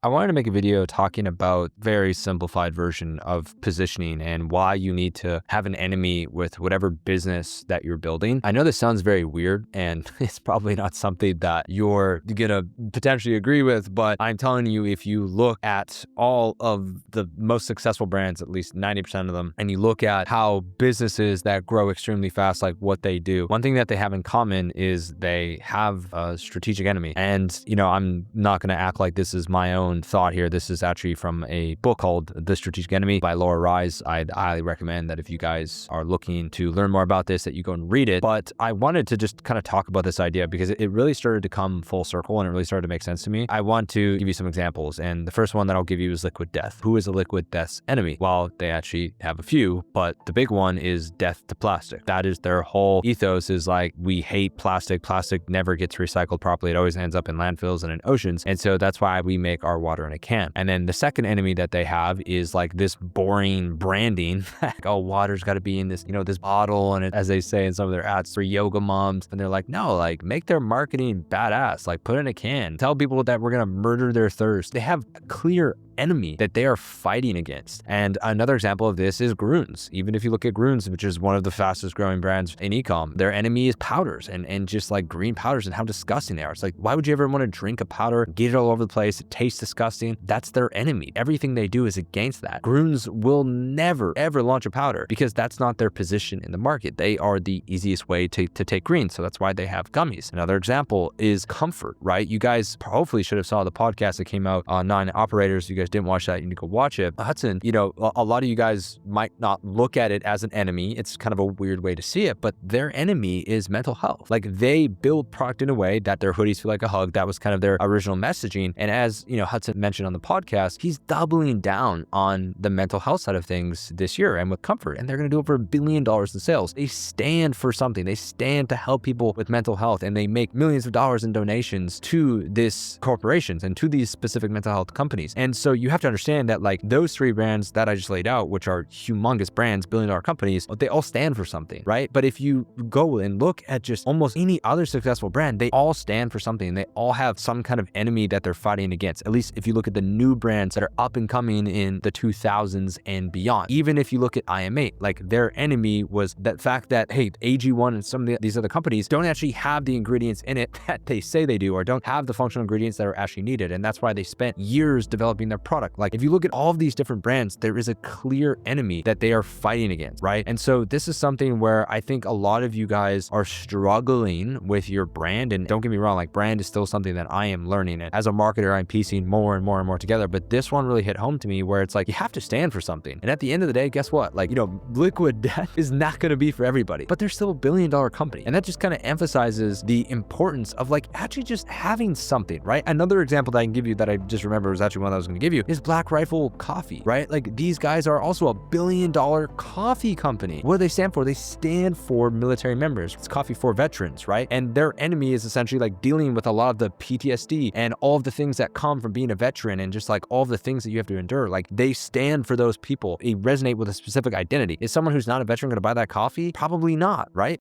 I wanted to make a video talking about very simplified version of positioning and why you need to have an enemy with whatever business that you're building. I know this sounds very weird and it's probably not something that you're gonna potentially agree with, but I'm telling you, if you look at all of the most successful brands, at least 90% of them, and you look at how businesses that grow extremely fast, like what they do, one thing that they have in common is they have a strategic enemy. And, I'm not gonna act like this is my own thought here. This is actually from a book called The Strategic Enemy by Laura Rise. I'd highly recommend that if you guys are looking to learn more about this, that you go and read it. But I wanted to just kind of talk about this idea because it really started to come full circle and it really started to make sense to me. I want to give you some examples. And the first one that I'll give you is liquid death. Who is a liquid death's enemy? Well, they actually have a few, but the big one is death to plastic. That is their whole ethos, is like, we hate plastic. Plastic never gets recycled properly. It always ends up in landfills and in oceans. And so that's why we make our water in a can. And then the second enemy that they have is like this boring branding. Like, oh, water's got to be in this, this bottle. And as they say in some of their ads for yoga moms, and they're like, no, like, make their marketing badass, like put it in a can, tell people that we're going to murder their thirst. They have a clear enemy that they are fighting against. And another example of this is Groons. Even if you look at Groons, which is one of the fastest growing brands in Ecom, their enemy is powders and just like green powders and how disgusting they are. It's like, why would you ever want to drink a powder, get it all over the place, it tastes disgusting? That's their enemy. Everything they do is against that. Groons will never, ever launch a powder because that's not their position in the market. They are the easiest way to take greens. So that's why they have gummies. Another example is Comfort, right? You guys hopefully should have saw the podcast that came out on 9 operators. You guys didn't watch that, you need to go watch it. Hudson, a lot of you guys might not look at it as an enemy. It's kind of a weird way to see it, but their enemy is mental health. Like, they build product in a way that their hoodies feel like a hug. That was kind of their original messaging. And as Hudson mentioned on the podcast, he's doubling down on the mental health side of things this year and with Comfort. And they're going to do over $1 billion in sales. They stand for something. They stand to help people with mental health, and they make millions of dollars in donations to these corporations and to these specific mental health companies. And so you have to understand that, like, those 3 brands that I just laid out, which are humongous brands, billion-dollar companies, they all stand for something, right? But if you go and look at just almost any other successful brand, they all stand for something. They all have some kind of enemy that they're fighting against. At least if you look at the new brands that are up and coming in the 2000s and beyond. Even if you look at IM8, like, their enemy was that fact that, hey, AG1 and some of these other companies don't actually have the ingredients in it that they say they do, or don't have the functional ingredients that are actually needed. And that's why they spent years developing their product. Like, if you look at all of these different brands, there is a clear enemy that they are fighting against, right? And so this is something where I think a lot of you guys are struggling with your brand. And don't get me wrong, like, brand is still something that I am learning. And as a marketer, I'm piecing more and more and more together. But this one really hit home to me, where it's like, you have to stand for something. And at the end of the day, guess what? Like, liquid death is not going to be for everybody, but they're still $1 billion company. And that just kind of emphasizes the importance of, like, actually just having something, right? Another example that I can give you that I just remember was actually one that I was going to give you is Black Rifle Coffee, right? Like, these guys are also $1 billion coffee company. What do they stand for? They stand for military members. It's coffee for veterans, right? And their enemy is essentially like dealing with a lot of the PTSD and all of the things that come from being a veteran, and just like all of the things that you have to endure. Like, they stand for those people. They resonate with a specific identity. Is someone who's not a veteran going to buy that coffee? Probably not, right?